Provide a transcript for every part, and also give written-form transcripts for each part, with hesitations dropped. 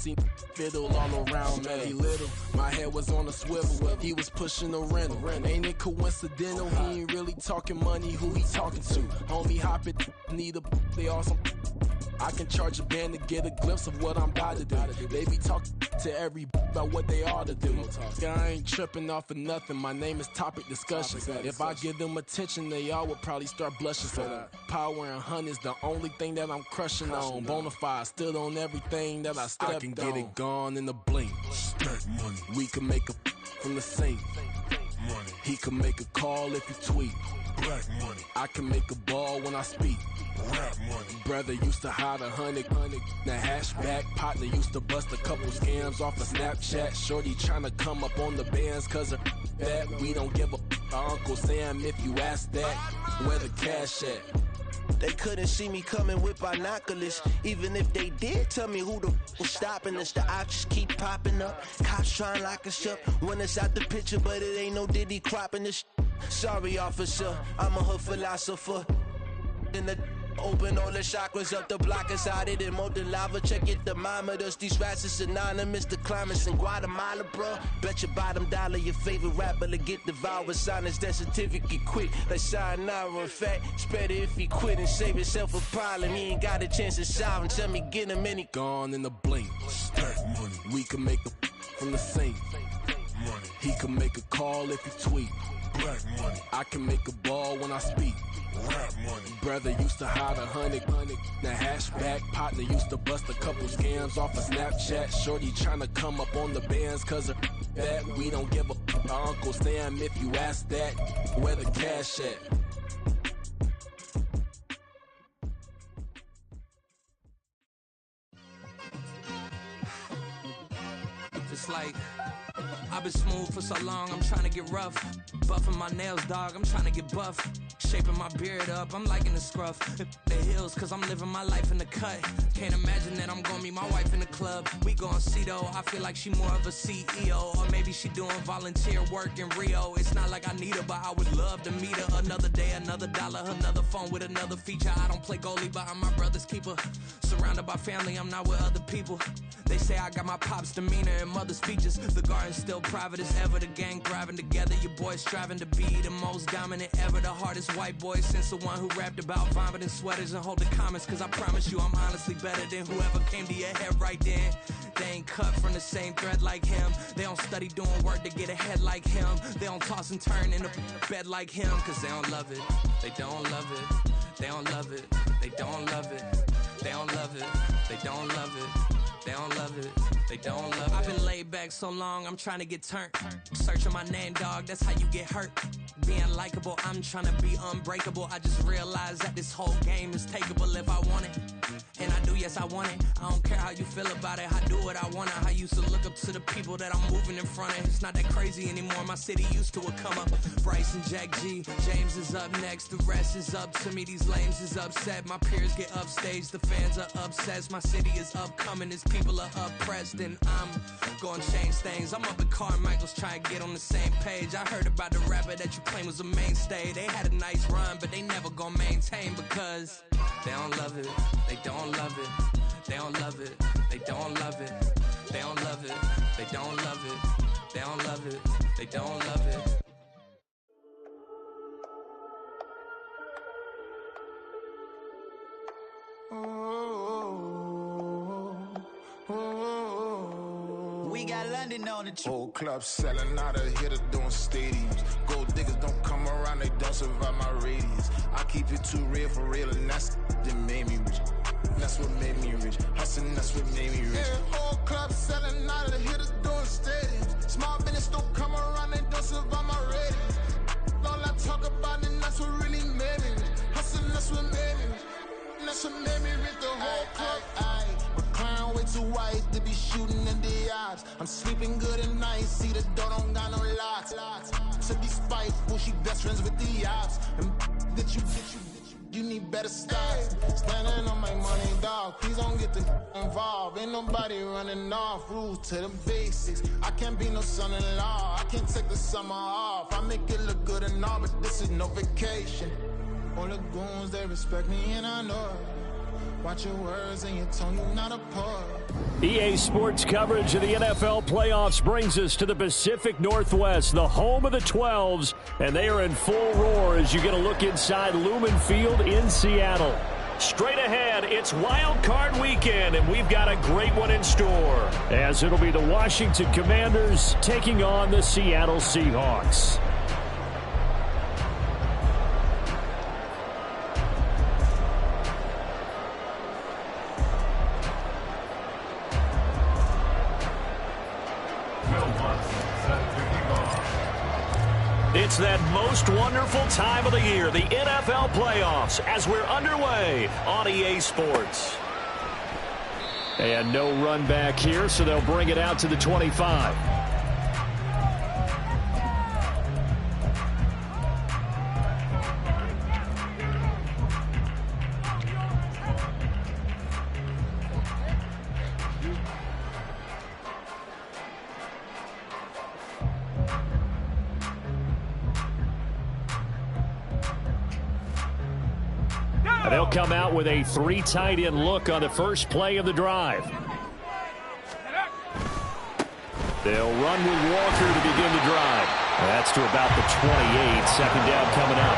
seen fiddle all around me. He little, my head was on a swivel. He was pushing a rental. Ain't it coincidental? He ain't really talking money. Who he talking to? Homie hoppin', need a they awesome. I can charge a band to get a glimpse of what I'm about to do. They be talking to every about what they ought to do. I ain't tripping off of nothing. My name is topic discussion. If I give them attention, they all would probably start blushing. So power and hunt is the only thing that I'm crushing on. Bonafide, stood on everything that I stepped on. I can get it gone in a blink. Money. We can make a from the sink. Money. He can make a call if you tweet. Black money. I can make a ball when I speak. Rap money. Brother used to hide 100. Now hashback partner used to bust a couple scams off of Snapchat. Shorty tryna come up on the bands cause of that. We don't give a Uncle Sam if you ask that. Where the cash at? They couldn't see me coming with binoculars. Even if they did tell me who the was stopping us, the options keep popping up. Cops trying to lock us up when it's out the picture, but it ain't no Diddy cropping this. Sorry, officer, I'm a hood philosopher. In the open all the chakras up the block inside it and molten lava. Check your thermometers. These rats is synonymous to climates in Guatemala, bro. Bet your bottom dollar your favorite rapper to get devoured. Sign his death certificate quick. Like sayonara. In fact, it's better if he quit and save himself a problem. He ain't got a chance to solve and tell me get him any. Gone in the blink. Stack money. We can make a from the sink. Money. He can make a call if you tweet. Black money. I can make a ball when I speak. Rap money. Brother used to hide 100. Now hashback partner used to bust a couple scams off of Snapchat. Shorty tryna come up on the bands cause of that. We don't give a Uncle Sam if you ask that. Where the cash at? Just like I've been smooth for so long, I'm trying to get rough. Buffing my nails, dog, I'm trying to get buff. Shaping my beard up, I'm liking the scruff. The hills, cause I'm living my life in the cut. Can't imagine that I'm gonna meet my wife in the club. We gon' see though, I feel like she more of a CEO. Or maybe she doing volunteer work in Rio. It's not like I need her, but I would love to meet her. Another day, another dollar, another phone with another feature. I don't play goalie, but I'm my brother's keeper. Surrounded by family, I'm not with other people. They say I got my pop's demeanor and mother's features. The garden's still private as ever, the gang thriving together. Your boys striving to be the most dominant ever. The hardest white boy since the one who rapped about vomiting sweaters and holding comments. Cause I promise you I'm honestly better than whoever came to your head right then. They ain't cut from the same thread like him. They don't study doing work to get ahead like him. They don't toss and turn in the bed like him. Cause they don't love it, they don't love it. They don't love it, they don't love it. They don't love it, they don't love it. They don't love it, they don't love it. I've been laid back so long, I'm trying to get turned. Searching my name, dog, that's how you get hurt. Being likable, I'm trying to be unbreakable. I just realized that this whole game is takeable if I want it. And I do, yes, I want it. I don't care how you feel about it, I do what I want it. I used to look up to the people that I'm moving in front of. It's not that crazy anymore, my city used to it come up. Bryce and Jack G, James is up next. The rest is up to me, these lames is upset. My peers get upstaged, the fans are obsessed. My city is upcoming, its people are oppressed. And I'm gonna change things. I'm up at Carmichael's trying to get on the same page. I heard about the rapper that you claim was a mainstay. They had a nice run, but they never gonna maintain because they don't love it, they don't love it, they don't love it, they don't love it, they don't love it, they don't love it, they don't love it, they don't love it. We got London on the trip. Whole club selling out of here to doing stadiums. Gold diggers don't come around, they don't survive my radius. I keep it too real for real, and that's that made me rich. That's what made me rich. Hustling, that's what made me rich. Yeah, whole club selling out of here to doing stadiums. Small business don't come around, they don't survive my radius. All I talk about, and that's what really made me rich. Hustling, that's what made me rich. That's what made me rich. The whole club. My crown way too white to be shooting in the eyes. I'm sleeping good at night, see the door don't got no locks. To be spiteful, she best friends with the ops. And that you need better styles. Standing on my money, dog, please don't get involved. Ain't nobody running off, rules to the basics. I can't be no son-in-law, I can't take the summer off. I make it look good and all, but this is no vacation. All the goons, they respect me and I know it. Watch your words and your tone, you're not a part. EA Sports coverage of the NFL playoffs brings us to the Pacific Northwest, the home of the 12s, and they are in full roar as you get a look inside Lumen Field in Seattle. Straight ahead, it's Wildcard weekend, and we've got a great one in store, as it'll be the Washington Commanders taking on the Seattle Seahawks. It's that most wonderful time of the year, the NFL playoffs, as we're underway on EA Sports. And no run back here, so they'll bring it out to the 25. They'll come out with a 3 tight end look on the first play of the drive. They'll run with Walker to begin the drive. That's to about the 28. Second down coming up.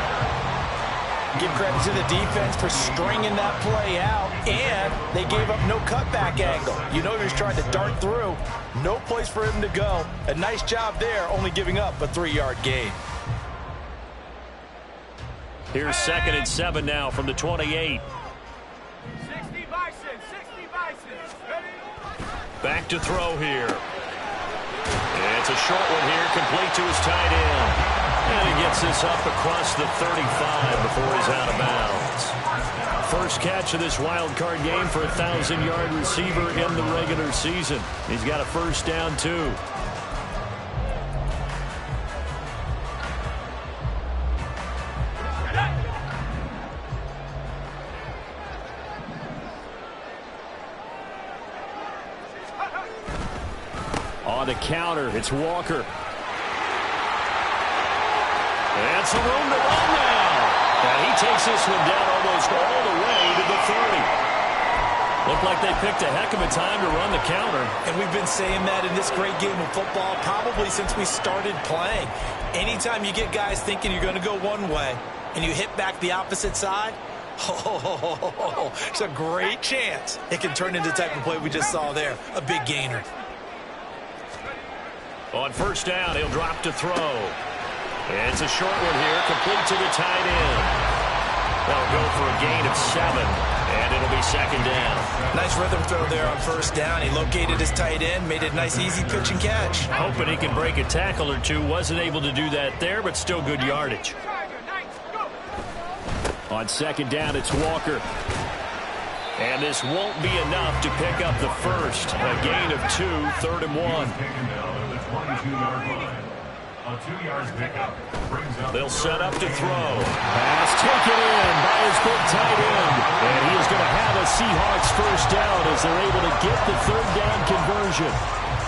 Give credit to the defense for stringing that play out, and they gave up no cutback angle. You know he was trying to dart through. No place for him to go. A nice job there, only giving up a 3-yard gain. Here's 2nd and 7 now from the 28. 60 Bison, 60 Bison. Ready? Back to throw here. It's a short one here, complete to his tight end. And he gets this up across the 35 before he's out of bounds. First catch of this wild card game for a 1,000-yard receiver in the regular season. He's got a first down, too. On the counter, it's Walker. And some room to run now. And he takes this one down almost all the way to the 30. Looked like they picked a heck of a time to run the counter. And we've been saying that in this great game of football probably since we started playing. Anytime you get guys thinking you're going to go one way and you hit back the opposite side, it's a great chance it can turn into the type of play we just saw there, a big gainer. On first down, he'll drop to throw. It's a short one here, complete to the tight end. They'll go for a gain of 7, and it'll be second down. Nice rhythm throw there on first down. He located his tight end, made it a nice, easy pitch and catch. Hoping he can break a tackle or two. Wasn't able to do that there, but still good yardage. On second down, it's Walker. And this won't be enough to pick up the first. A gain of 2, 3rd and 1. They'll set up to throw. Pass taken in by his big tight end. And he is going to have a Seahawks first down as they're able to get the 3rd down conversion.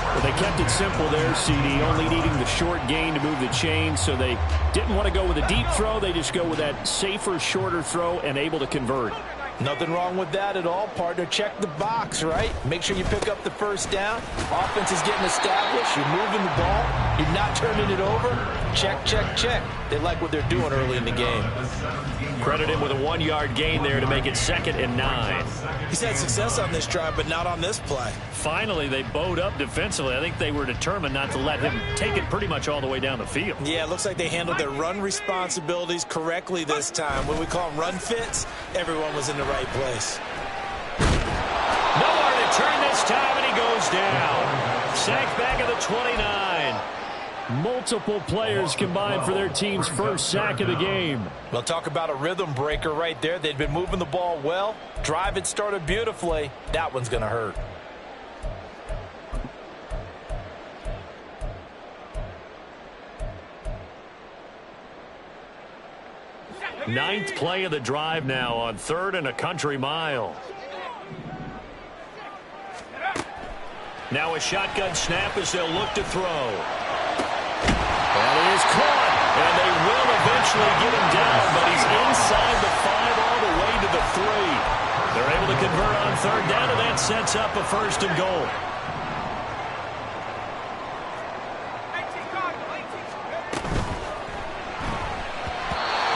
Well, they kept it simple there, CD, only needing the short gain to move the chains, so they didn't want to go with a deep throw. They just go with that safer, shorter throw and able to convert. Nothing wrong with that at all, partner. Check the box, right? Make sure you pick up the first down. Offense is getting established. You're moving the ball. You're not turning it over. Check, check, check. They like what they're doing early in the game. Credit him with a 1-yard gain there to make it 2nd and 9. He's had success on this drive, but not on this play. Finally, they bowed up defensively. I think they were determined not to let him take it pretty much all the way down the field. Yeah, it looks like they handled their run responsibilities correctly this time. When we call them run fits, everyone was in the right place. Nowhere to turn this time, and he goes down. Sacked back at the 29. Multiple players combined for their team's first sack of the game. Well, talk about a rhythm breaker right there. They'd been moving the ball well. Drive had started beautifully. That one's going to hurt. Ninth play of the drive now on 3rd and a country mile. Now a shotgun snap as they'll look to throw. And he is caught, and they will eventually get him down, but he's inside the 5 all the way to the 3. They're able to convert on third down, and that sets up a first and goal.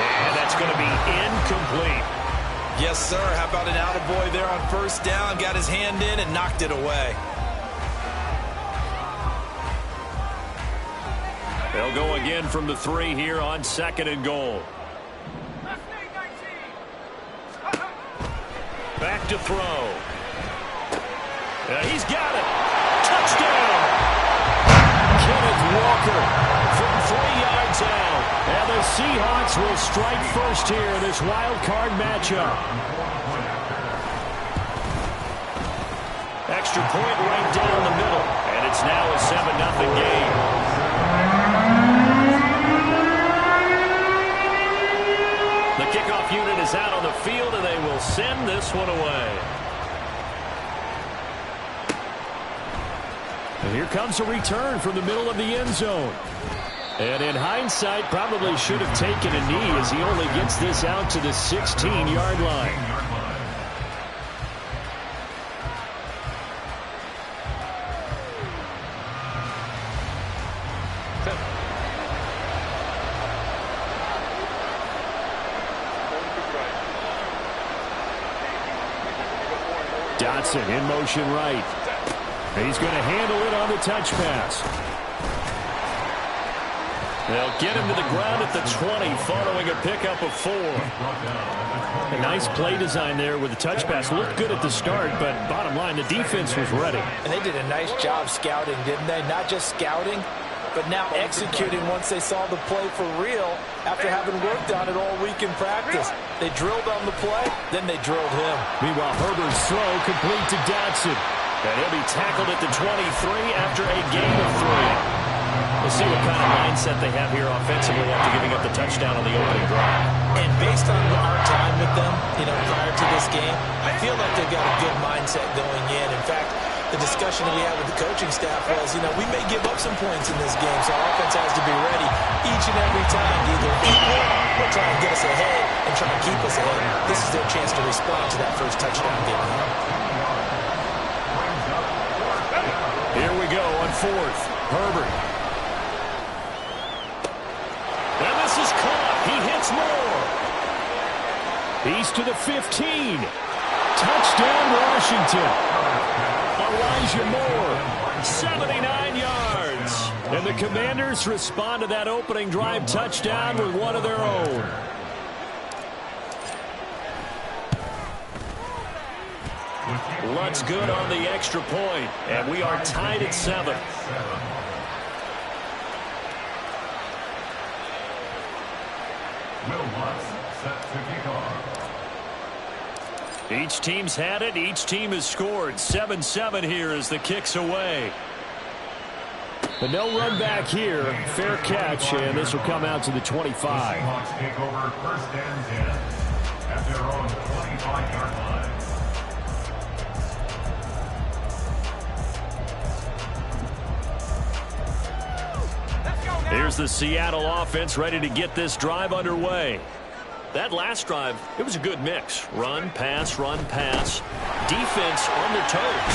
And that's going to be incomplete. Yes, sir. How about an attaboy there on first down? Got his hand in and knocked it away. They'll go again from the 3 here on second and goal. Back to throw. He's got it. Touchdown. Kenneth Walker from 3 yards out. And the Seahawks will strike first here in this wild card matchup. Extra point right down the middle. And it's now a 7-0 game. The kickoff unit is out on the field, and they will send this one away. And here comes a return from the middle of the end zone. And in hindsight, probably should have taken a knee as he only gets this out to the 16-yard line. Dotson in motion right. He's going to handle it on the touch pass. They'll get him to the ground at the 20 following a pickup of 4. A nice play design there with the touch pass. Looked good at the start, but bottom line, the defense was ready. And they did a nice job scouting, didn't they? Not just scouting, but now executing once they saw the play for real after having worked on it all week in practice. They drilled on the play, then they drilled him. Meanwhile, Herbert's throw complete to Dotson. And he'll be tackled at the 23 after a gain of 3. We'll see what kind of mindset they have here offensively after giving up the touchdown on the opening drive. And based on our time with them, prior to this game, I feel like they've got a good mindset going in. In fact, the discussion that we had with the coaching staff was, we may give up some points in this game, so our offense has to be ready each and every time, either equal or try and get us ahead and try and keep us ahead. This is their chance to respond to that first touchdown given up. Here we go on 4th. Herbert. And this is caught. He hits more. He's to the 15. Touchdown, Washington. Elijah Moore, 79 yards. And the Commanders respond to that opening drive touchdown with one of their own. Lutt's good on the extra point, and we are tied at 7. Each team's had it. Each team has scored. 7-7 here as the kick's away. But no run back here. Fair catch, and this will come out to the 25. Seahawks take over first and 10 at their own 25-yard line. Here's the Seattle offense ready to get this drive underway. That last drive, it was a good mix. Run, pass, defense on their toes.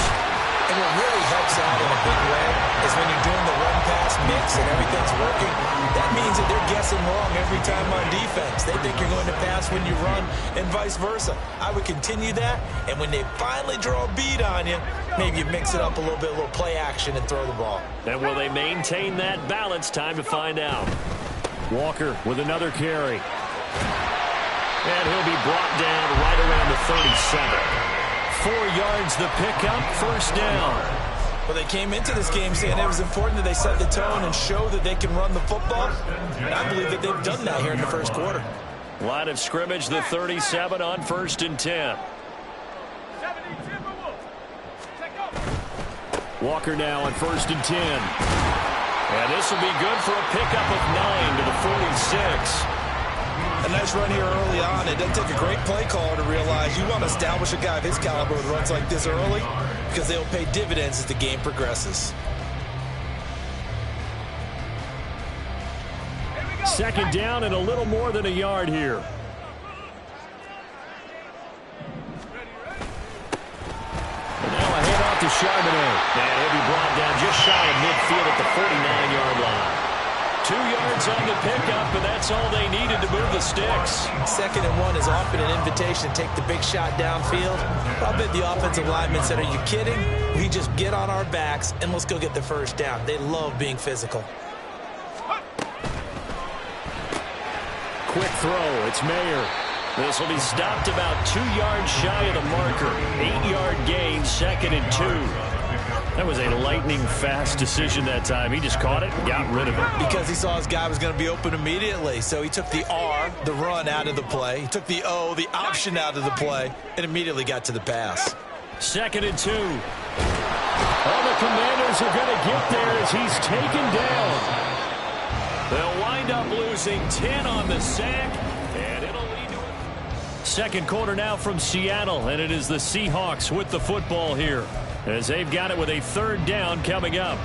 And what really helps out in a big way is when you're doing the run-pass mix and everything's working, that means that they're guessing wrong every time on defense. They think you're going to pass when you run and vice versa. I would continue that, and when they finally draw a beat on you, maybe you mix it up a little bit, a little play action, and throw the ball. And will they maintain that balance? Time to find out. Walker with another carry. And he'll be brought down right around the 37. 4 yards the pickup, first down. Well, they came into this game saying it was important that they set the tone and show that they can run the football. And I believe that they've done that here in the first quarter. Line of scrimmage, the 37 on 1st and 10. Walker now on 1st and 10. And this will be good for a pickup of 9 to the 46. A nice run here early on. It doesn't take a great play caller to realize you want to establish a guy of his caliber with runs like this early because they'll pay dividends as the game progresses. Second down and a little more than a yard here. to Charbonnet. And he'll be brought down just shy of midfield at the 49-yard line. 2 yards on the pickup, and that's all they needed to move the sticks. 2nd and 1 is often an invitation to take the big shot downfield. I bet the offensive linemen said, are you kidding? We just get on our backs, and let's go get the first down. They love being physical. Quick throw. It's Mayer. This will be stopped about 2 yards shy of the marker. 8-yard gain, 2nd and 2. That was a lightning-fast decision that time. He just caught it and got rid of it. Because he saw his guy was going to be open immediately. So he took the R, the run, out of the play. He took the O, the option, out of the play, and immediately got to the pass. 2nd and 2. All the Commanders are going to get there as he's taken down. They'll wind up losing 10 on the sack, and it'll lead to it. Second quarter now from Seattle, and it is the Seahawks with the football here, as they've got it with a 3rd down coming up.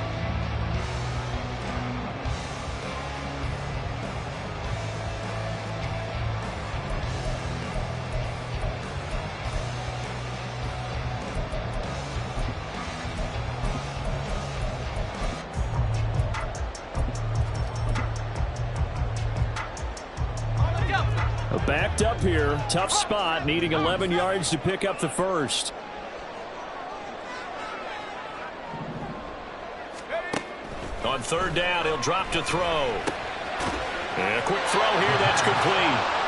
Backed up here, tough spot, needing 11 yards to pick up the first. On 3rd down, he'll drop to throw. And a quick throw here, that's complete.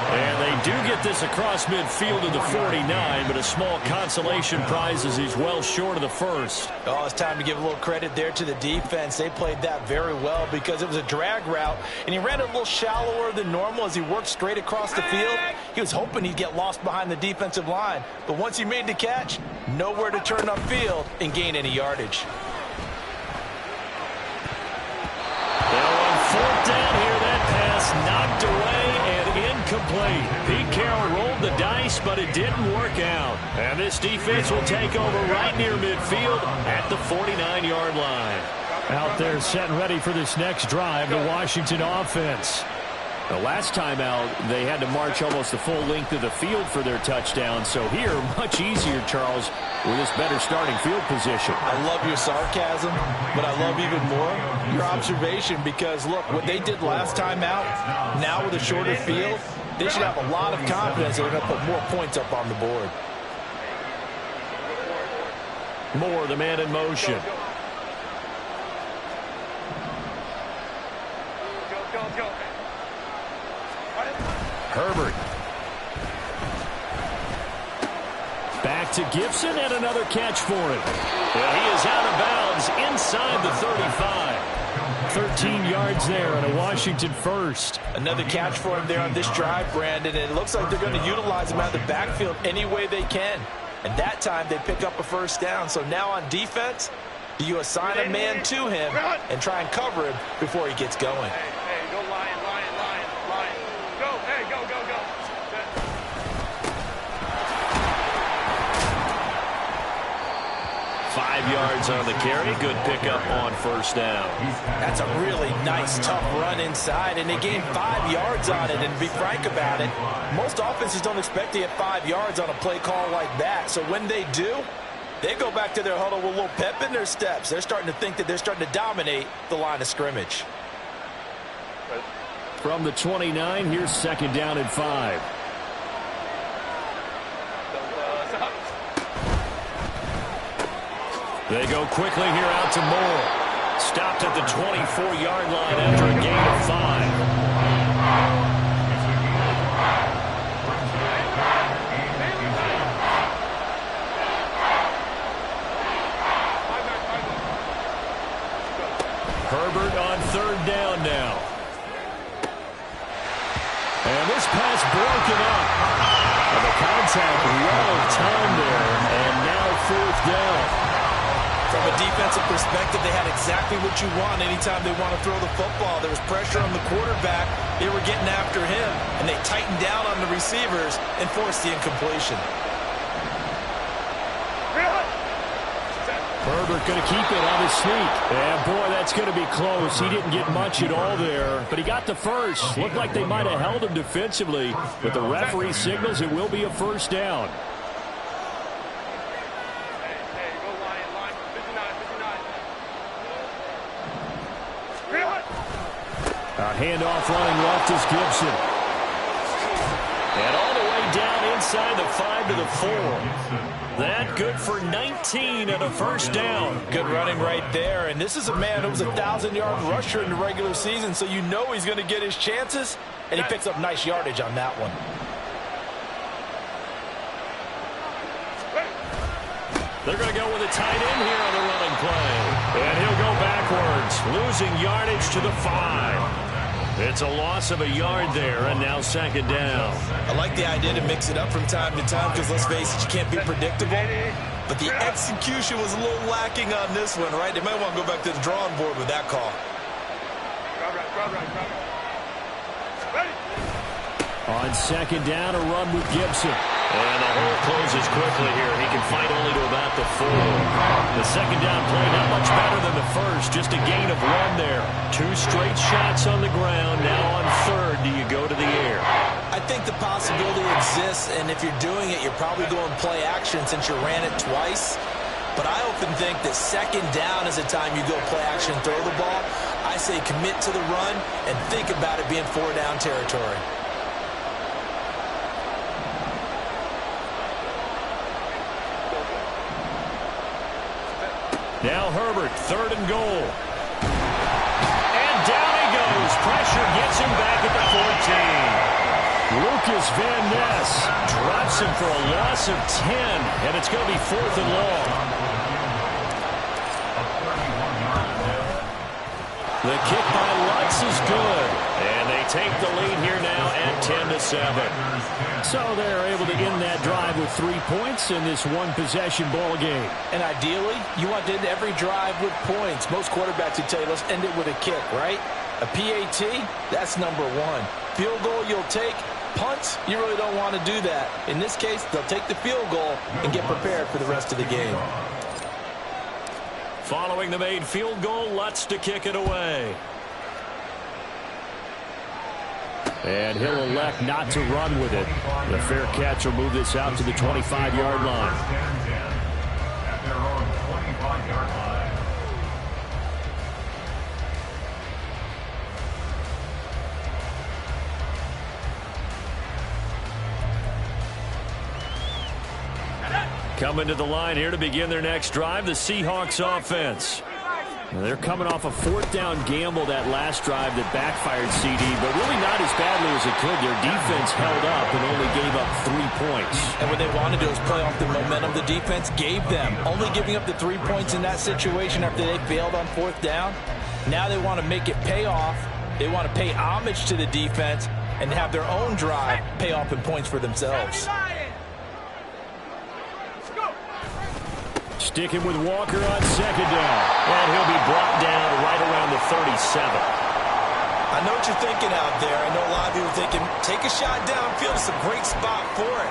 And they do get this across midfield to the 49, but a small consolation prize as he's well short of the first. Oh, it's time to give a little credit there to the defense. They played that very well because it was a drag route, and he ran it a little shallower than normal as he worked straight across the field. He was hoping he'd get lost behind the defensive line, but once he made the catch, nowhere to turn upfield and gain any yardage. Now on 4th down here, that pass knocked away and incomplete. Pete Carroll rolled the dice, but it didn't work out. And this defense will take over right near midfield at the 49-yard line. Out there set and ready for this next drive, the Washington offense. The last time out, they had to march almost the full length of the field for their touchdown. So here, much easier, Charles, with this better starting field position. I love your sarcasm, but I love even more your observation because, look, what they did last time out, now with a shorter field, they should have a lot of confidence they're going to put more points up on the board. Moore, the man in motion. Herbert. Back to Gibson and another catch for him. And he is out of bounds inside the 35. 13 yards there and a Washington first. Another catch for him there on this drive, Brandon. And it looks like they're going to utilize him out of the backfield any way they can. And that time they pick up a first down. So now on defense, do you assign a man to him and try and cover him before he gets going? Hey, go Lion. Go, hey, go. 5 yards on the carry. Good pickup on first down. That's a really nice, tough run inside, and they gained 5 yards on it. And to be frank about it, most offenses don't expect to get 5 yards on a play call like that. So when they do, they go back to their huddle with a little pep in their steps. They're starting to think that they're starting to dominate the line of scrimmage. From the 29, here's 2nd down and 5. They go quickly here out to Moore. Stopped at the 24-yard line after a gain of 5. Herbert on 3rd down now. And this pass broken up. And the contact well timed there. And now 4th down. From a defensive perspective, they had exactly what you want anytime they want to throw the football. There was pressure on the quarterback. They were getting after him, and they tightened down on the receivers and forced the incompletion. Herbert going to keep it on his sneak. And, boy, that's going to be close. He didn't get much at all there, but he got the first. Looked like they might have held him defensively, but the referee signals it will be a first down. Hey, go Lion. A handoff running left is Gibson. And all the way down inside the 5 to the 4. That good for 19 and a first down. Good running right there. And this is a man who was a 1,000-yard rusher in the regular season, so you know he's going to get his chances, and he picks up nice yardage on that one. They're going to go with a tight end here on the running play. And he'll go backwards, losing yardage to the 5. It's a loss of a yard there, and now second down. I like the idea to mix it up from time to time because, let's face it, you can't be predictable. But the execution was a little lacking on this one, right? They might want to go back to the drawing board with that call. On second down, a run with Gibson. And the hole closes quickly here. He can fight only to about the 4. The second down play not much better than the first. Just a gain of 1 there. 2 straight shots on the ground. Now on third, do you go to the air? I think the possibility exists, and if you're doing it, you're probably going play action since you ran it twice. But I often think that second down is the time you go play action, throw the ball. I say commit to the run and think about it being 4-down territory. Now Herbert, third and goal. And down he goes. Pressure gets him back at the 14. Lucas Van Ness drops him for a loss of 10, and it's going to be 4th and long. The kick by Lutz is good, and they take the lead here now at 10-7. So they're able to end that drive with 3 points in this one-possession ball game. And ideally, you want to end every drive with points. Most quarterbacks would tell you, let's end it with a kick, right? A PAT, that's number 1. Field goal you'll take. Punts, you really don't want to do that. In this case, they'll take the field goal and get prepared for the rest of the game. Following the made field goal, Lutz to kick it away. And he'll elect not to run with it. The fair catch will move this out to the 25-yard line. At their own 25-yard line. Coming to the line here to begin their next drive, the Seahawks offense. They're coming off a 4th down gamble that last drive that backfired CD, but really not as badly as it could. Their defense held up and only gave up 3 points. And what they want to do is play off the momentum the defense gave them. Only giving up the 3 points in that situation after they failed on 4th down. Now they want to make it pay off. They want to pay homage to the defense and have their own drive pay off in points for themselves. Sticking with Walker on second down. And he'll be brought down right around the 37. I know what you're thinking out there. I know a lot of you are thinking, take a shot downfield. It's a great spot for it.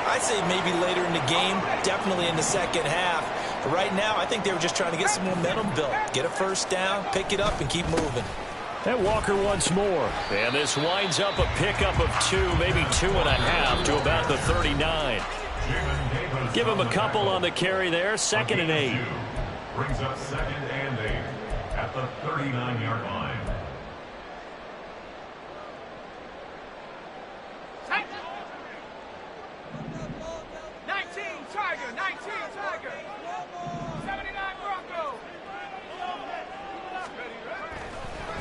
I'd say maybe later in the game, definitely in the second half. But right now, I think they were just trying to get some momentum built. Get a first down, pick it up, and keep moving. And Walker once more. And this winds up a pickup of 2, maybe 2.5 to about the 39. Give him a couple on the carry there. 2nd and 8. Brings up 2nd and 8 at the 39-yard line.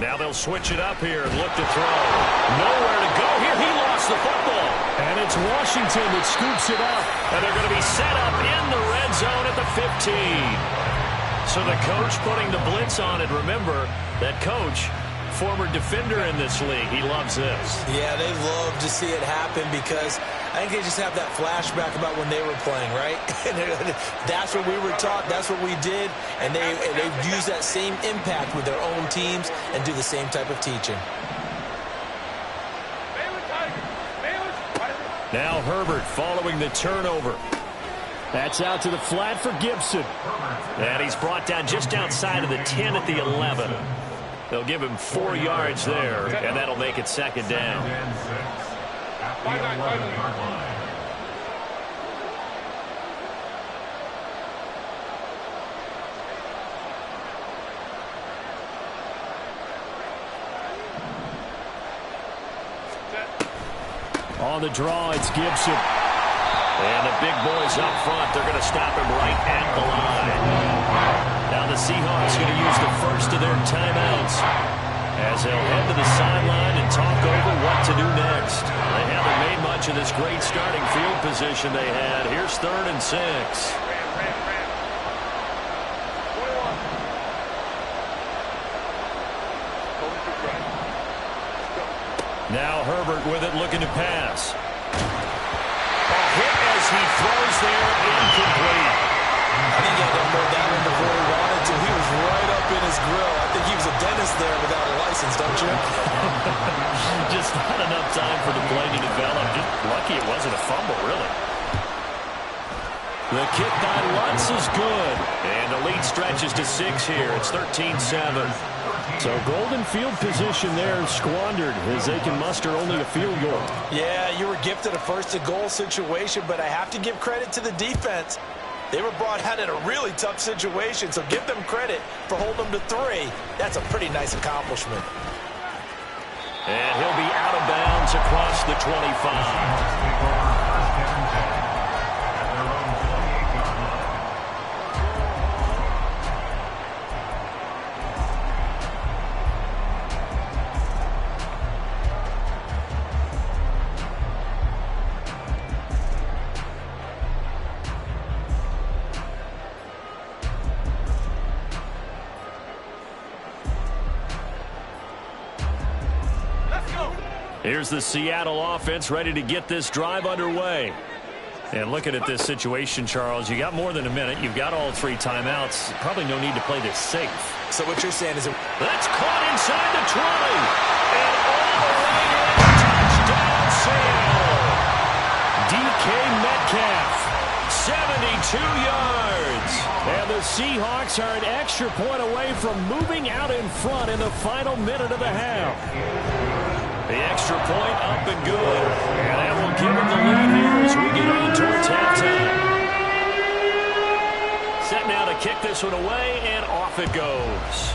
Now they'll switch it up here and look to throw. Nowhere to go here. He lost the football. And it's Washington that scoops it up. And they're going to be set up in the red zone at the 15. So the coach putting the blitz on it. Remember, that coach, former defender in this league. He loves this. Yeah, they love to see it happen because I think they just have that flashback about when they were playing, right? That's what we were taught. That's what we did. And they use that same impact with their own teams and do the same type of teaching. Now Herbert following the turnover. That's out to the flat for Gibson. And he's brought down just outside of the 10 at the 11. They'll give him 4 yards there, and that'll make it second down. On the draw, it's Gibson. And the big boys up front, they're going to stop him right at the line. Now the Seahawks going to use the first of their timeouts as they'll head to the sideline and talk over what to do next. They haven't made much of this great starting field position they had. Here's 3rd and 6. Now Herbert with it, looking to pass. A hit as he throws there, incomplete. I think he had to hold that one before he wanted to. He was right up in his grill. I think he was a dentist there without a license, don't you? Just not enough time for the play to develop. Just lucky it wasn't a fumble, really. The kick by Lutz is good. And the lead stretches to 6 here. It's 13-7. So golden field position there squandered as they can muster only a field goal. Yeah, you were gifted a first-and-goal situation, but I have to give credit to the defense. They were brought out in a really tough situation, so give them credit for holding them to 3. That's a pretty nice accomplishment. And he'll be out of bounds across the 25. Here's the Seattle offense ready to get this drive underway. And looking at this situation, Charles, you got more than a minute. You've got all 3 timeouts. Probably no need to play this safe. So what you're saying is that's caught inside the 20. And all the way in. Touchdown, Seattle. DK Metcalf, 72 yards. And the Seahawks are an extra point away from moving out in front in the final minute of the half. The extra point up and good. And that will give them the lead here as we get on towards halftime. Set now to kick this one away, and off it goes.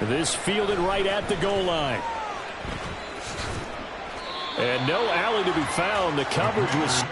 This fielded right at the goal line. And no alley to be found. The coverage was...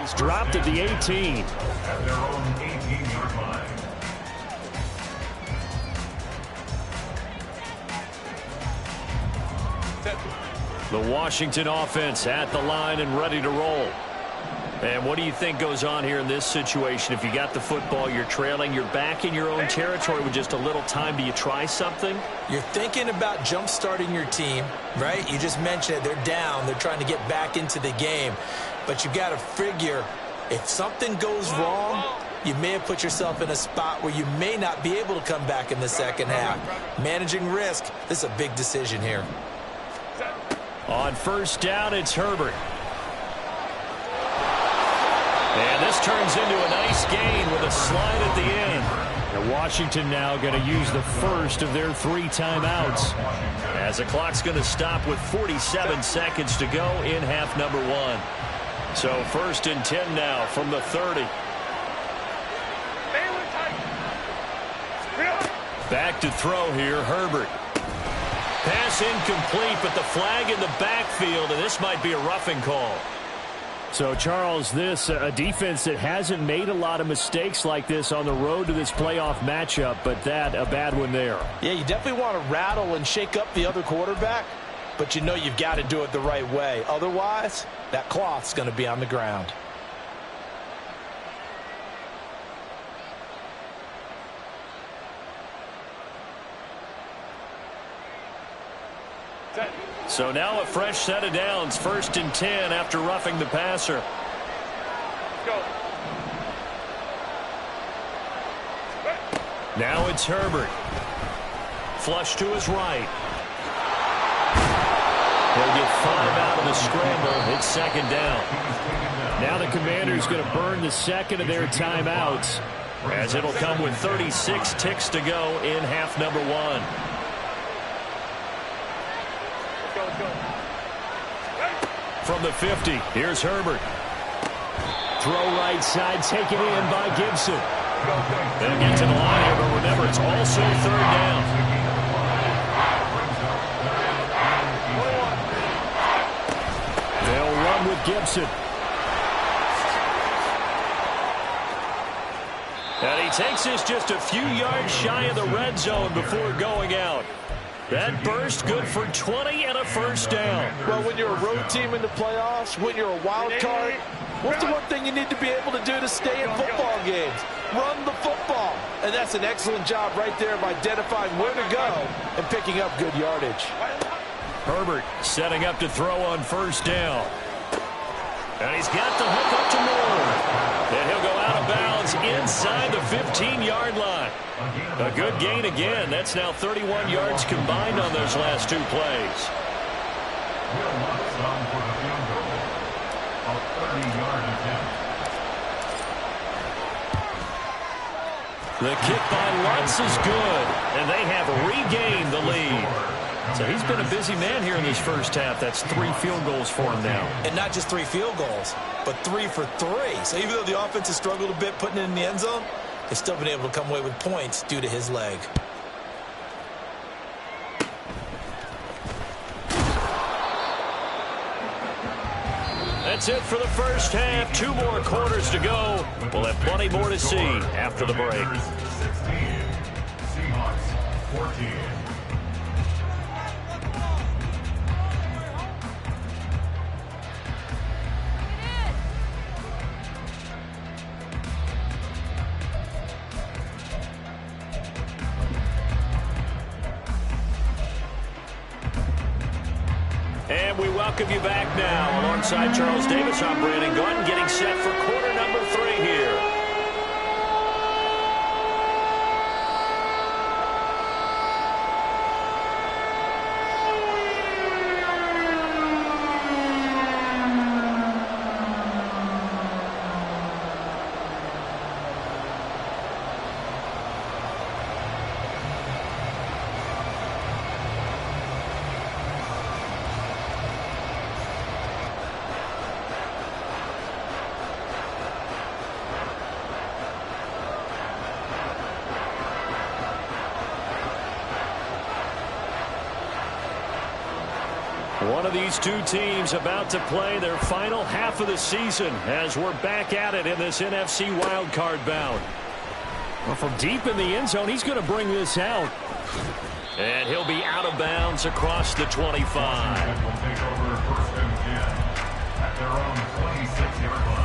He's dropped at the 18. At their own 18-yard line. The Washington offense at the line and ready to roll. And what do you think goes on here in this situation? If you got the football, you're trailing, you're back in your own territory with just a little time. Do you try something? You're thinking about jump-starting your team, right? You just mentioned it. They're down. They're trying to get back into the game. But you got to figure if something goes wrong, you may have put yourself in a spot where you may not be able to come back in the second half. Managing risk, this is a big decision here. On first down, it's Herbert. And this turns into a nice gain with a slide at the end. And Washington now going to use the first of their 3 timeouts, as the clock's going to stop with 47 seconds to go in half number 1. So 1st and 10 now from the 30. Back to throw here, Herbert. Pass incomplete, but the flag in the backfield, and this might be a roughing call. So, Charles, this a defense that hasn't made a lot of mistakes like this on the road to this playoff matchup, but that a bad one there. Yeah, you definitely want to rattle and shake up the other quarterback, but you know you've got to do it the right way. Otherwise, that cloth's going to be on the ground. So now a fresh set of downs, 1st and 10 after roughing the passer. Go. Now it's Herbert. Flush to his right. He'll get 5 out of the scramble. It's 2nd down. Now the Commanders going to burn the 2nd of their timeouts, as it'll come with 36 ticks to go in half number 1. From the 50, here's Herbert. Throw right side, taken in by Gibson. They'll get to the line here, but remember, it's also 3rd down. They'll run with Gibson. And he takes this just a few yards shy of the red zone before going out. That burst good for 20 and a 1st down. Well, when you're a road team in the playoffs, when you're a wild card, what's the one thing you need to be able to do to stay in football games? Run the football. And that's an excellent job right there of identifying where to go and picking up good yardage. Herbert setting up to throw on 1st down. And he's got the hook up to Moore. And he'll go out of bounds inside the 15-yard line. A good gain again. That's now 31 yards combined on those last 2 plays. The kick by Lutz is good, and they have regained the lead. So he's been a busy man here in this first half. That's 3 field goals for him now. And not just 3 field goals, but 3 for 3. So even though the offense has struggled a bit putting it in the end zone, they've still been able to come away with points due to his leg. That's it for the first half. 2 more quarters to go. We'll have plenty more to see after the break. 16, Seahawks 14. And we welcome you back now. Alongside Charles Davis, I'm Brandon Gordon, getting set for quarter number 3 here. One of these two teams about to play their final half of the season as we're back at it in this NFC wildcard bout. Well, from deep in the end zone, he's going to bring this out. And he'll be out of bounds across the 25. Will take over 1st and 10 at their own 26-yard line.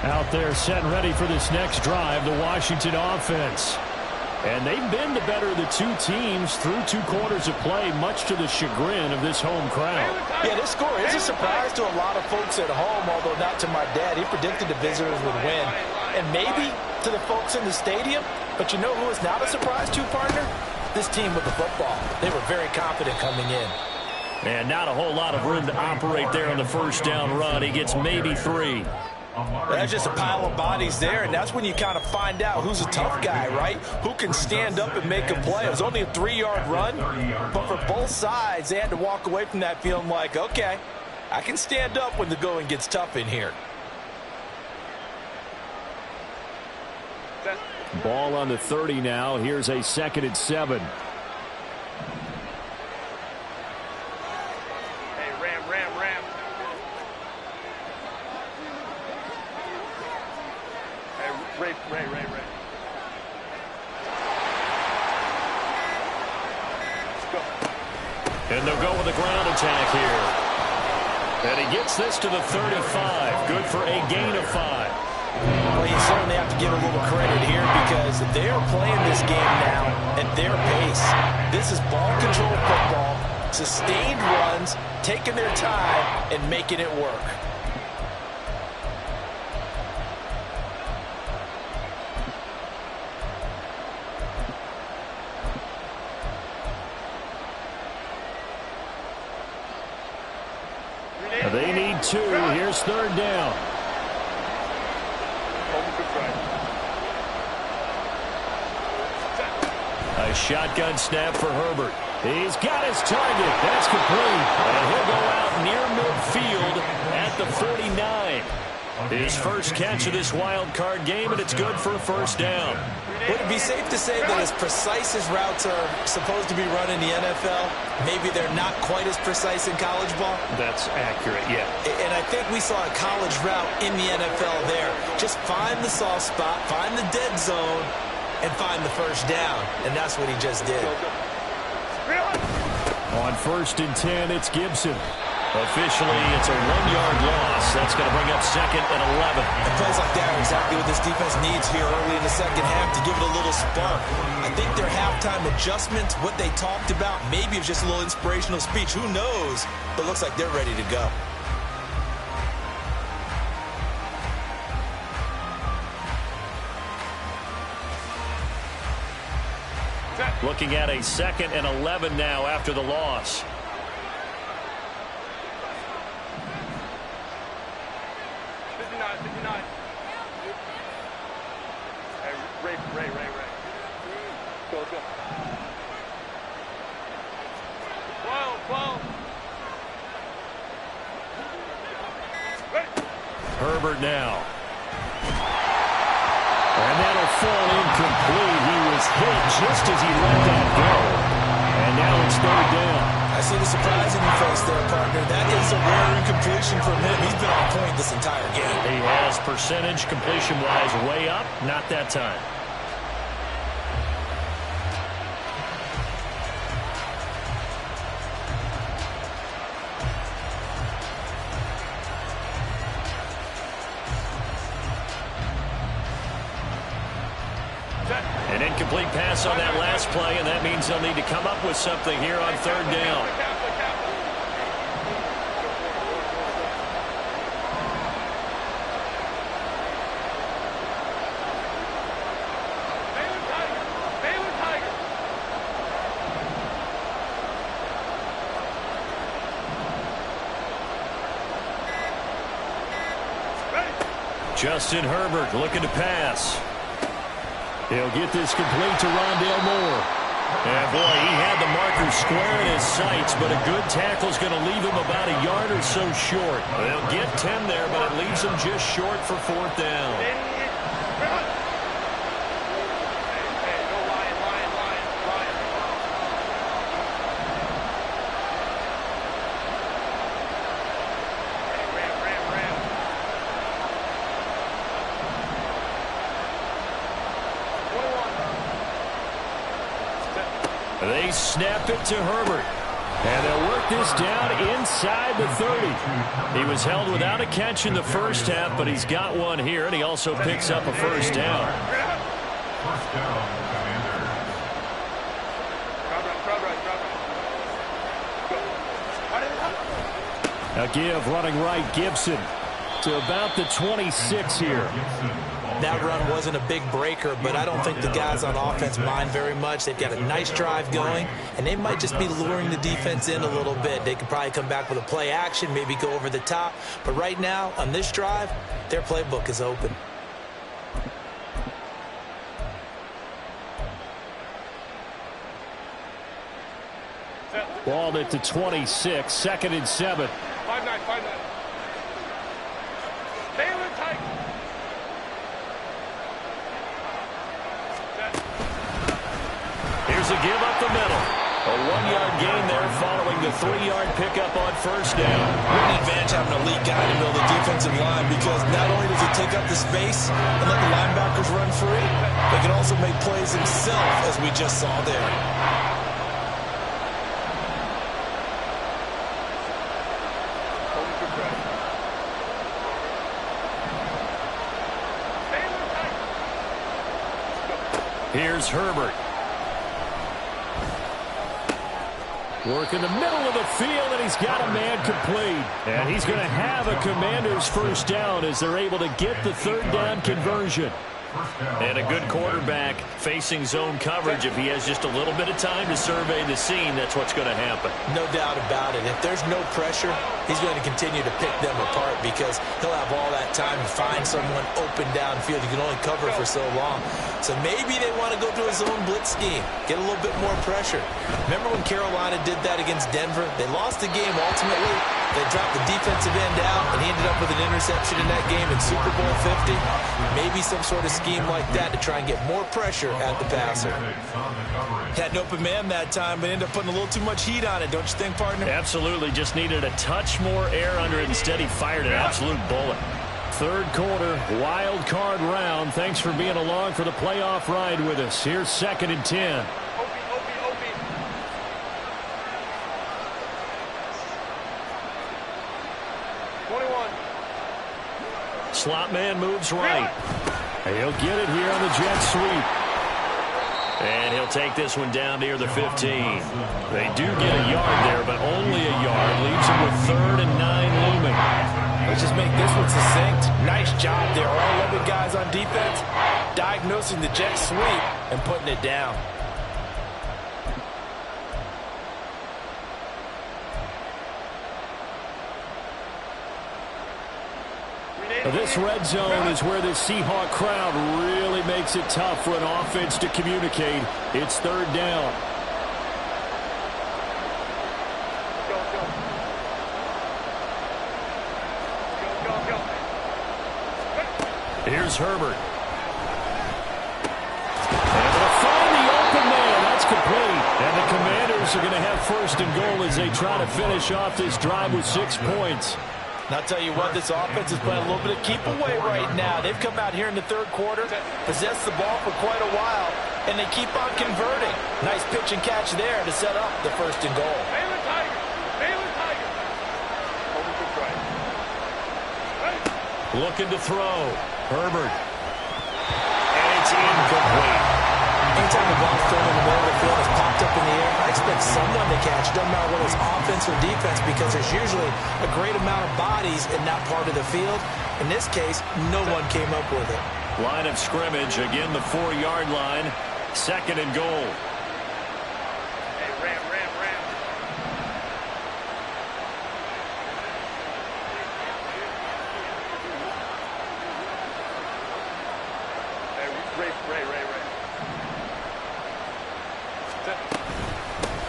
Out there set and ready for this next drive, the Washington offense. And they've been the better of the two teams through 2 quarters of play, much to the chagrin of this home crowd. Yeah, this score is a surprise to a lot of folks at home, although not to my dad. He predicted the visitors would win. And maybe to the folks in the stadium. But you know who is not a surprise to, partner? This team with the football. They were very confident coming in. And not a whole lot of room to operate there on the first down run. He gets maybe 3. That's just a pile of bodies there, and that's when you kind of find out who's a tough guy, right? Who can stand up and make a play. It was only a 3-yard run, but for both sides, they had to walk away from that feeling like, okay, I can stand up when the going gets tough in here. Ball on the 30 now. Here's a 2nd and 7. Ram. Ray. Let's go. And they'll go with a ground attack here. And he gets this to the 35. Good for a gain of 5. Well, you certainly have to give a little credit here because they are playing this game now at their pace. This is ball control football, sustained runs, taking their time, and making it work. They need 2. Here's 3rd down. A shotgun snap for Herbert. He's got his target. That's complete. And he'll go out near midfield at the 49. His first catch of this wild card game, and it's good for a 1st down. Would it be safe to say that as precise as routes are supposed to be run in the NFL, maybe they're not quite as precise in college ball? That's accurate, yeah. And I think we saw a college route in the NFL there. Just find the soft spot, find the dead zone, and find the 1st down. And that's what he just did. On 1st and 10, it's Gibson. Officially, it's a 1-yard loss. That's going to bring up 2nd and 11. And plays like that are exactly what this defense needs here early in the second half to give it a little spark. I think their halftime adjustments, what they talked about, maybe it's just a little inspirational speech. Who knows? But it looks like they're ready to go. Looking at a 2nd and 11 now after the loss. Ray. Go. Whoa. Herbert now. And that'll fall incomplete. He was hit just as he let that go. And now it's 3rd down. I see the surprise in your face there, partner. That is a rare incompletion from him. He's been on point this entire game. He has percentage completion-wise way up. Not that time. An incomplete pass on that last play, and that means they'll need to come up with something here on 3rd down. Justin Herbert looking to pass. He'll get this complete to Rondale Moore. And boy, he had the marker are square in his sights, but a good tackle is going to leave him about a yard or so short. They'll get 10 there, but it leaves them just short for 4th down. They snap it to Herbert. And they'll work this down inside the 30. He was held without a catch in the first half, but he's got one here, and he also picks up a first down. First down, Commanders. A give running right, Gibson to about the 26 here. That run wasn't a big breaker, but I don't think the guys on offense mind very much. They've got a nice drive going, and they might just be luring the defense in a little bit. They could probably come back with a play action, maybe go over the top. But right now, on this drive, their playbook is open. Ball at the 26, 2nd and 7. 5-9, 5-9. Taylor tight. Here's a give up the middle. A 1-yard gain there following the 3-yard pickup on first down. Great advantage having a lead guy in the middle of the defensive line, because not only does he take up the space and let the linebackers run free, but he can also make plays himself, as we just saw there. Here's Herbert. Work in the middle of the field, and he's got a man complete. And he's going to have a Commander's first down as they're able to get the 3rd down conversion. And a good quarterback facing zone coverage. If he has just a little bit of time to survey the scene, that's what's going to happen. No doubt about it. If there's no pressure, he's going to continue to pick them apart, because he'll have all that time to find someone open downfield. You can only cover for so long. So maybe they want to go to a zone blitz scheme, get a little bit more pressure. Remember when Carolina did that against Denver? They lost the game ultimately. They dropped the defensive end out, and he ended up with an interception in that game in Super Bowl 50. Maybe some sort of scheme like that to try and get more pressure at the passer. Had an open man that time, but ended up putting a little too much heat on it, don't you think, partner? Absolutely. Just needed a touch more air under it. Instead, he fired an absolute bullet. 3rd quarter, wild card round. Thanks for being along for the playoff ride with us. Here's 2nd and 10. Slot man moves right. He'll get it here on the jet sweep. And he'll take this one down near the 15. They do get a yard there, but only a yard. Leaves him with 3rd and 9 looming. Let's just make this one succinct. Nice job there. All 11 guys on defense diagnosing the jet sweep and putting it down. This red zone is where the Seahawk crowd really makes it tough for an offense to communicate. It's 3rd down. Here's Herbert. And they'll find the open man. That's complete. And the Commanders are going to have 1st and goal as they try to finish off this drive with 6 points. And I'll tell you what, this offense is playing a little bit of keep away right now. They've come out here in the 3rd quarter, possessed the ball for quite a while, and they keep on converting. Nice pitch and catch there to set up the 1st and goal. Baylor Tiger. Baylor Tiger. Looking to throw. Herbert. And it's incomplete. Anytime the ball's thrown in the middle of the field, it's popped up in the air, I expect someone to catch. Doesn't matter whether it's offense or defense, because there's usually a great amount of bodies in that part of the field. In this case, no one came up with it. Line of scrimmage, again the 4-yard line. 2nd and goal. Hey, Ram. Hey, Ray.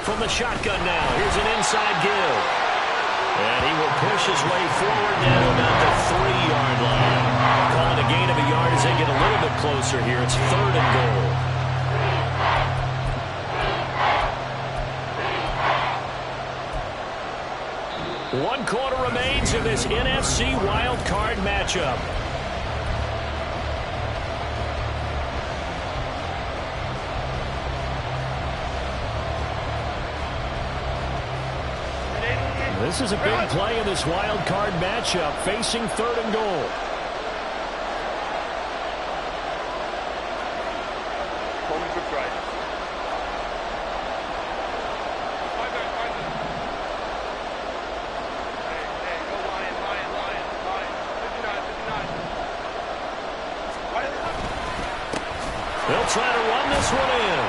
from the shotgun now. Here's an inside give. And he will push his way forward down to about the 3-yard line. Calling a gain of a yard as they get a little bit closer here. It's 3rd and goal. One quarter remains of this NFC Wildcard matchup. This is a big play in this wild card matchup, facing 3rd and goal. Holding for strike. Hey, go Lion. 59. They'll try to run this one in.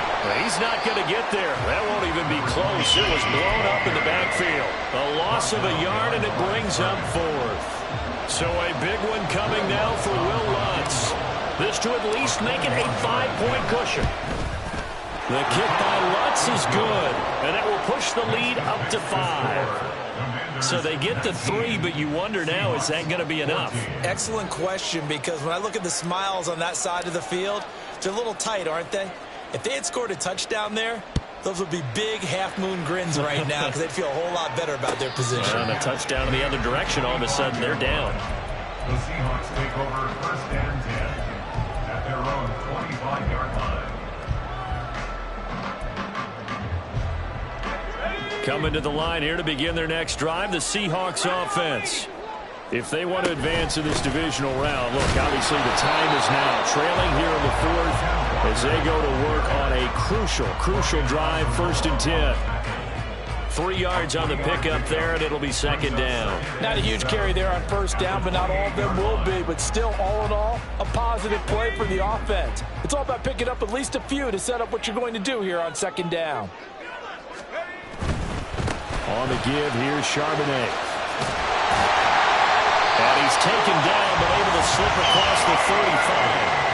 He's not going to get there. That won't even be close. It was blown up in the backfield. A loss of a yard, and it brings up 4th. So a big one coming now for Will Lutz. This to at least make it a 5-point cushion. The kick by Lutz is good, and it will push the lead up to 5. So they get the 3, but you wonder now, is that going to be enough? Excellent question, because when I look at the smiles on that side of the field, they're a little tight, aren't they? If they had scored a touchdown there, those would be big half-moon grins right now because they'd feel a whole lot better about their position. And a touchdown in the other direction, all of a sudden they're down. The Seahawks take over 1st and 10 at their own 25-yard line. Coming to the line here to begin their next drive, the Seahawks offense. If they want to advance in this divisional round, look, obviously the time is now. Trailing here in the 4th as they go to work on a crucial drive, 1st and 10. 3 yards on the pickup there, and it'll be 2nd down. Not a huge carry there on 1st down, but not all of them will be. But still, all in all, a positive play for the offense. It's all about picking up at least a few to set up what you're going to do here on 2nd down. On the give, here's Charbonnet. And he's taken down, but able to slip across the 35.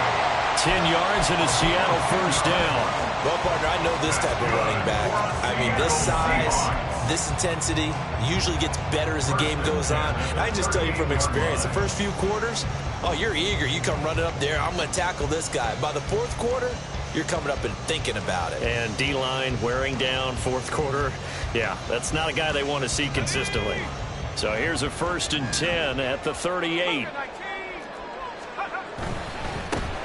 10 yards and a Seattle 1st down. Well, partner, I know this type of running back. I mean, this size, this intensity usually gets better as the game goes on. And I can just tell you from experience, the first few quarters, oh, you're eager. You come running up there, I'm going to tackle this guy. By the 4th quarter, you're coming up and thinking about it. And D-line wearing down 4th quarter. Yeah, that's not a guy they want to see consistently. So here's a 1st and 10 at the 38.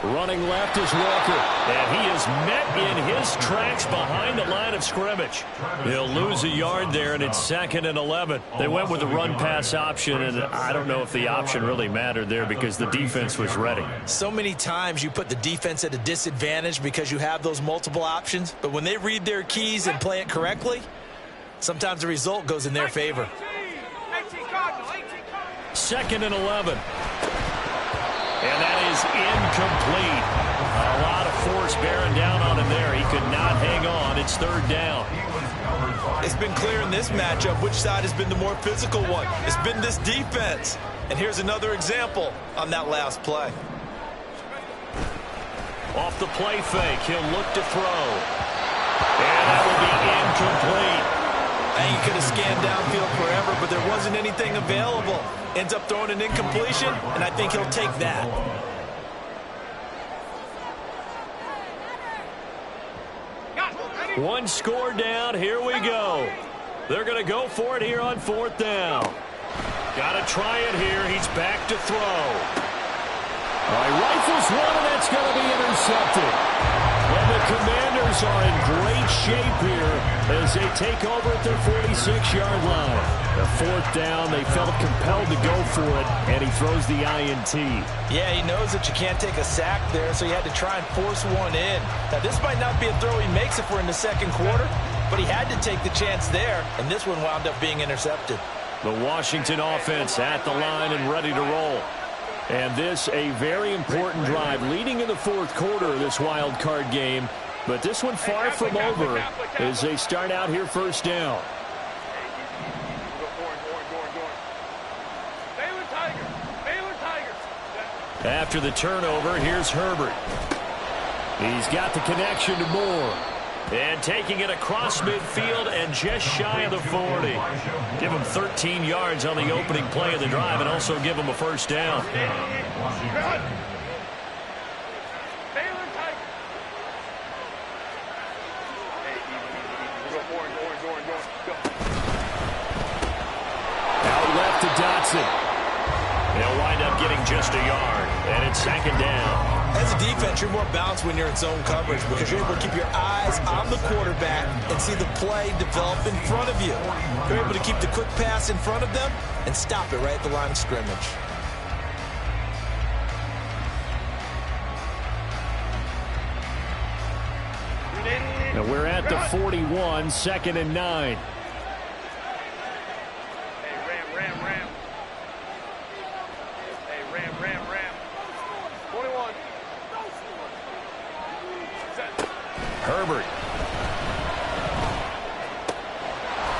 Running left is Walker, and he is met in his tracks behind the line of scrimmage. He'll lose a yard there, and it's 2nd and 11. They went with the run-pass option, and I don't know if the option really mattered there because the defense was ready. So many times you put the defense at a disadvantage because you have those multiple options, but when they read their keys and play it correctly, sometimes the result goes in their favor. 2nd and 11. And that is incomplete. A lot of force bearing down on him there. He could not hang on. It's 3rd down. It's been clear in this matchup which side has been the more physical one. It's been this defense. And here's another example on that last play. Off the play fake, he'll look to throw. And that will be incomplete. He could have scanned downfield forever, but there wasn't anything available. Ends up throwing an incompletion, and I think he'll take that. One score down. Here we go. They're going to go for it here on 4th down. Got to try it here. He's back to throw. All right, rifles one, and that's going to be intercepted. And the Commanders are in great shape here as they take over at their 46-yard line. The 4th down, they felt compelled to go for it, and he throws the INT. Yeah, he knows that you can't take a sack there, so he had to try and force one in. Now, this might not be a throw he makes if we're in the 2nd quarter, but he had to take the chance there, and this one wound up being intercepted. The Washington offense at the line and ready to roll. And this a very important drive leading in the 4th quarter of this wild card game. But this one far from over as they start out here 1st down. After the turnover, here's Herbert. He's got the connection to Moore. And taking it across midfield and just shy of the 40. Give him 13 yards on the opening play of the drive and also give him a first down. Out left to Dotson. They'll wind up getting just a yard, and it's second down. As a defense, you're more balanced when you're in zone coverage because you're able to keep your eyes on the quarterback and see the play develop in front of you. You're able to keep the quick pass in front of them and stop it right at the line of scrimmage. Now we're at the 41, second and 9. Herbert.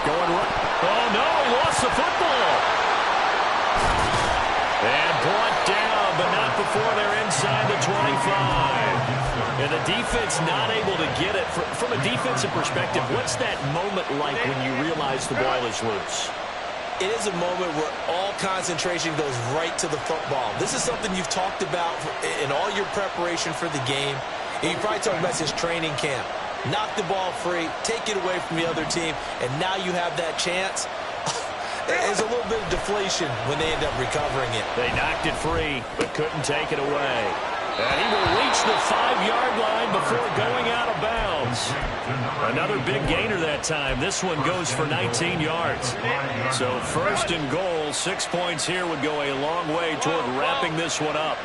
Going right. Oh, no, he lost the football. And brought down, but not before they're inside the 25. And the defense not able to get it. From a defensive perspective, what's that moment like when you realize the ball is loose? It is a moment where all concentration goes right to the football. This is something you've talked about in all your preparation for the game. And you probably talked about since training camp. Knock the ball free, take it away from the other team, and now you have that chance. There's a little bit of deflation when they end up recovering it. They knocked it free, but couldn't take it away. And he will reach the 5-yard line before going out of bounds. Another big gainer that time. This one goes for 19 yards. So first and goal, 6 points here would go a long way toward wrapping this one up.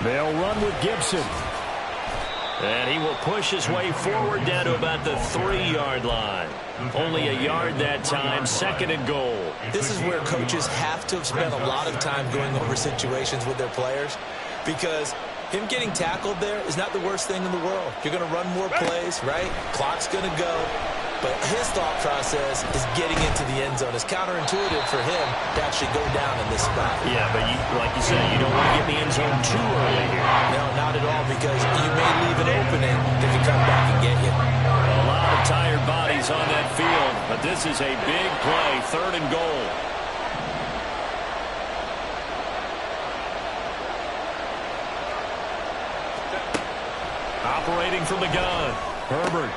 They'll run with Gibson. And he will push his way forward down to about the 3-yard line. Only a yard that time, second and goal. This is where coaches have to have spent a lot of time going over situations with their players because him getting tackled there is not the worst thing in the world. You're going to run more plays, right? Clock's going to go. But his thought process is getting into the end zone. It's counterintuitive for him to actually go down in this spot. Yeah, but like you said, you don't want to get in the end zone too early here. No, not at all, because you may leave an opening that can come back and get you. A lot of tired bodies on that field, but this is a big play, third and goal. Operating from the gun, Herbert.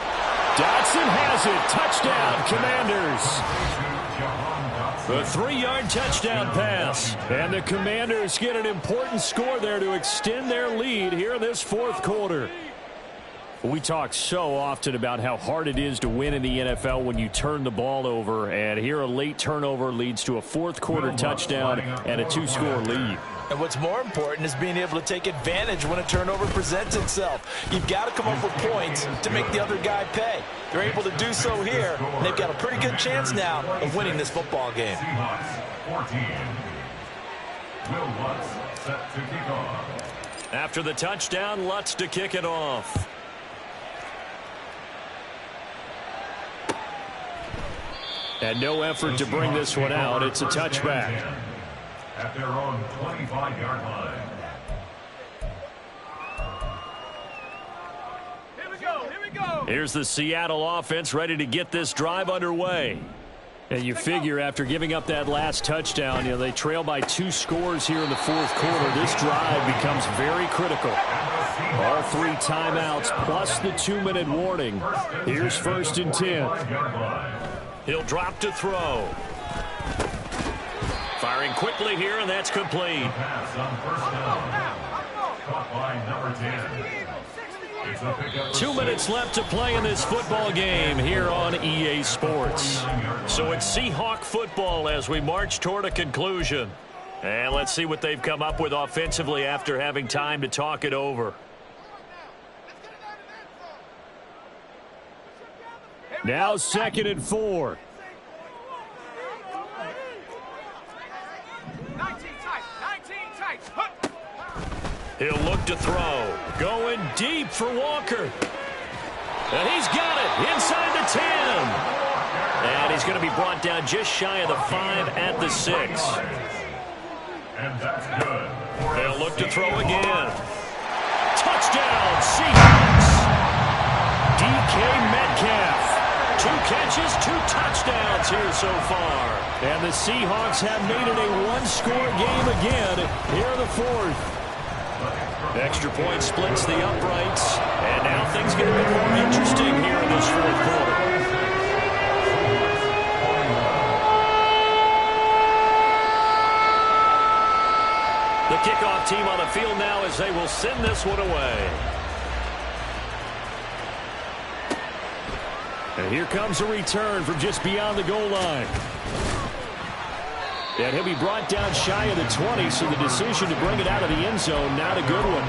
Dotson has it. Touchdown, Commanders. The 3-yard touchdown pass. And the Commanders get an important score there to extend their lead here in this fourth quarter. We talk so often about how hard it is to win in the NFL when you turn the ball over. And here a late turnover leads to a fourth quarter touchdown and a 2-score lead. And what's more important is being able to take advantage when a turnover presents itself. You've got to come up with points to make the other guy pay. They're able to do so here, and they've got a pretty good chance now of winning this football game. After the touchdown, Lutz to kick it off. And no effort to bring this one out. It's a touchback. At their own 25-yard line. Here we go. Here's the Seattle offense ready to get this drive underway. And you figure after giving up that last touchdown, they trail by 2 scores here in the fourth quarter. This drive becomes very critical. All 3 timeouts plus the 2-minute warning. Here's first and 10. He'll drop to throw. Firing quickly here, and that's complete. Pass on first down. Caught by number 10. It's a pickup. 2 minutes left to play in this football game here on EA Sports. So it's Seahawk football as we march toward a conclusion. And let's see what they've come up with offensively after having time to talk it over. Now second and 4. He'll look to throw. Going deep for Walker. And he's got it inside the 10. And he's going to be brought down just shy of the 5 at the 6. And that's good. They'll look to throw again. Touchdown, Seahawks. DK Metcalf. 2 catches, 2 touchdowns here so far. And the Seahawks have made it a one-score game again here in the 4th. Extra point splits the uprights. And now things get a bit more interesting here in this 4th quarter. The kickoff team on the field now as they will send this one away. And here comes a return from just beyond the goal line. And he'll be brought down shy of the 20, so the decision to bring it out of the end zone, not a good one.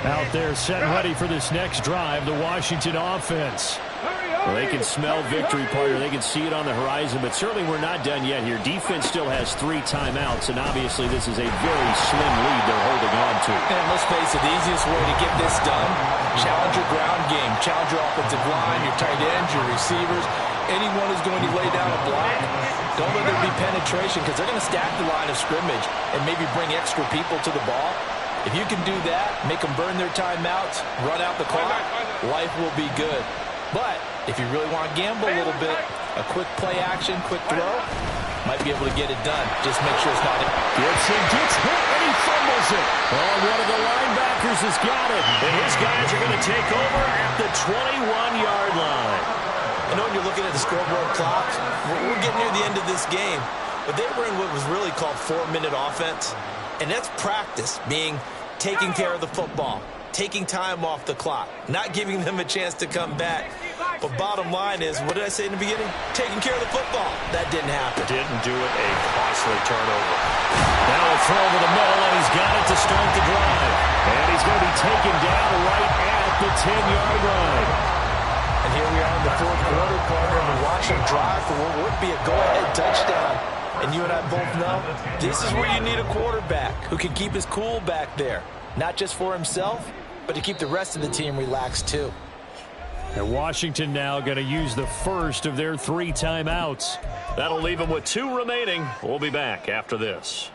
Out there set ready for this next drive, the Washington offense. Well, they can smell victory, partner. They can see it on the horizon, but certainly we're not done yet here. Defense still has 3 timeouts, and obviously this is a very slim lead they're holding on to. And let's face it, the easiest way to get this done, challenge your ground game, challenge your offensive line, your tight ends, your receivers. Anyone who's going to lay down a block, don't let there be penetration, because they're going to stack the line of scrimmage and maybe bring extra people to the ball. If you can do that, make them burn their timeouts, run out the clock, life will be good. But if you really want to gamble a little bit, a quick play action, quick throw, might be able to get it done. Just make sure it's not... Gibson gets hit and he fumbles it. Oh, one of the linebackers has got it. And his guys are going to take over at the 21-yard line. I know when you're looking at the scoreboard clock, we're getting near the end of this game. But they were in what was really called 4-minute offense. And that's practice, meaning taking care of the football, taking time off the clock, not giving them a chance to come back. But bottom line is, what did I say in the beginning? Taking care of the football. That didn't happen. Didn't do it. A costly turnover. Now a throw over the middle, and he's got it to start the drive. And he's going to be taken down right at the 10-yard line. And here we are in the 4th quarter, partner, and we're watching drive for what would be a go-ahead touchdown. And you and I both know this is where you need a quarterback who can keep his cool back there. Not just for himself, but to keep the rest of the team relaxed too. And Washington now going to use the first of their 3 timeouts. That'll leave them with 2 remaining. We'll be back after this.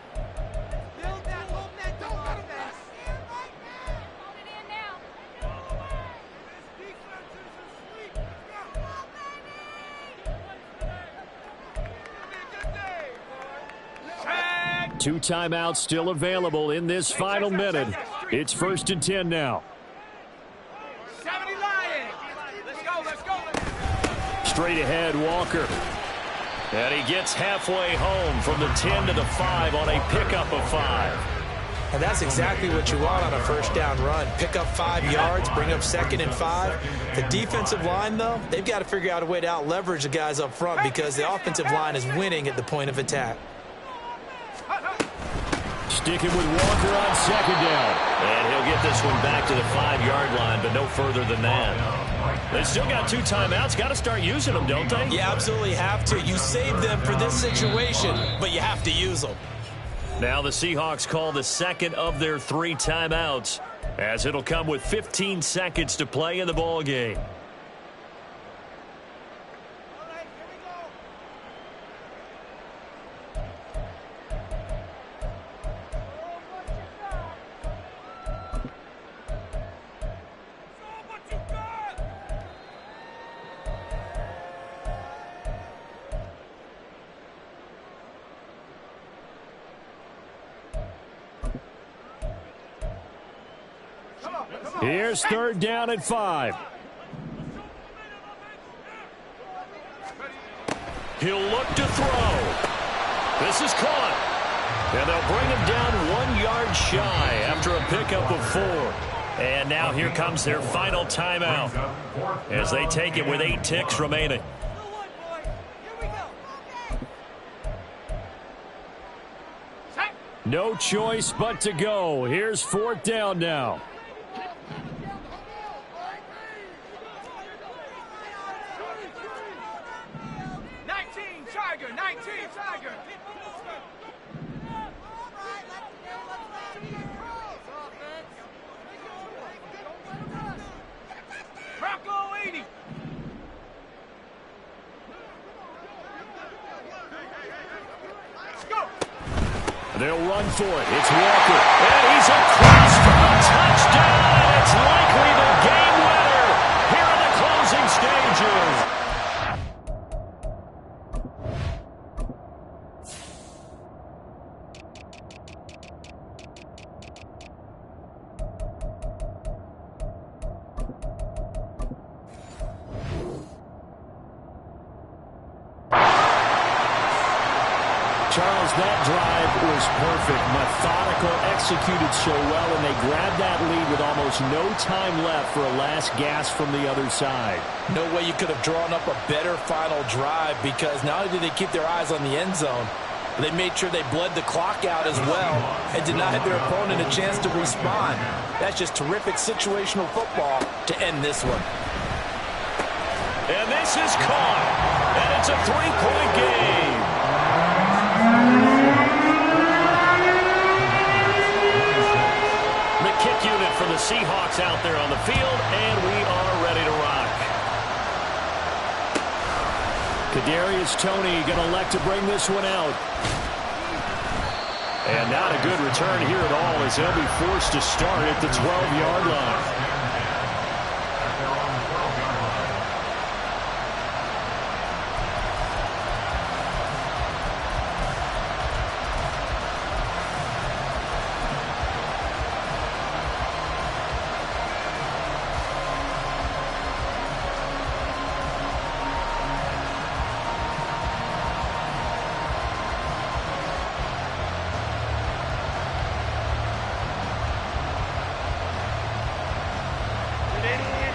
Two timeouts still available in this final minute. It's 1st and 10 now. Straight ahead, Walker. And he gets halfway home from the 10 to the 5 on a pickup of 5. And that's exactly what you want on a first down run. Pick up 5 yards, bring up 2nd and 5. The defensive line, though, they've got to figure out a way to out-leverage the guys up front because the offensive line is winning at the point of attack. Sticking with Walker on 2nd down. And he'll get this one back to the 5-yard line, but no further than that. They still got 2 timeouts. Got to start using them, don't they? You absolutely have to. You save them for this situation, but you have to use them. Now the Seahawks call the 2nd of their 3 timeouts, as it'll come with 15 seconds to play in the ball game. Here's 3rd down and 5. He'll look to throw. This is caught. And they'll bring him down 1 yard shy after a pickup of 4. And now here comes their final timeout as they take it with 8 ticks remaining. No choice but to go. Here's 4th down now. They'll run for it. It's Walker. And he's across for a touchdown. It's likely the game winner here in the closing stages. Charles, that drive was perfect, methodical, executed so well, and they grabbed that lead with almost no time left for a last gasp from the other side. No way you could have drawn up a better final drive, because not only did they keep their eyes on the end zone, but they made sure they bled the clock out as well and denied their opponent a chance to respond. That's just terrific situational football to end this one. And this is caught, and it's a 3-point game. The kick unit for the Seahawks out there on the field, and we are ready to rock. Kadarius Toney going to elect to bring this one out. And not a good return here at all, as he'll be forced to start at the 12-yard line.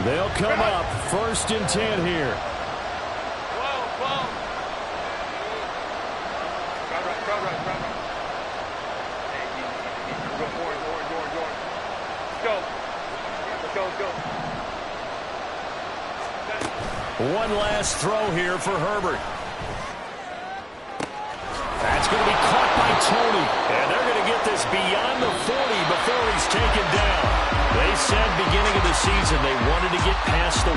They'll come up 1st and 10 here. Whoa. Go. One last throw here for Herbert. That's going to be caught by Toney. And they're going to get this beyond the 40 before he's taken down. They said beginning of the season they wanted to get past the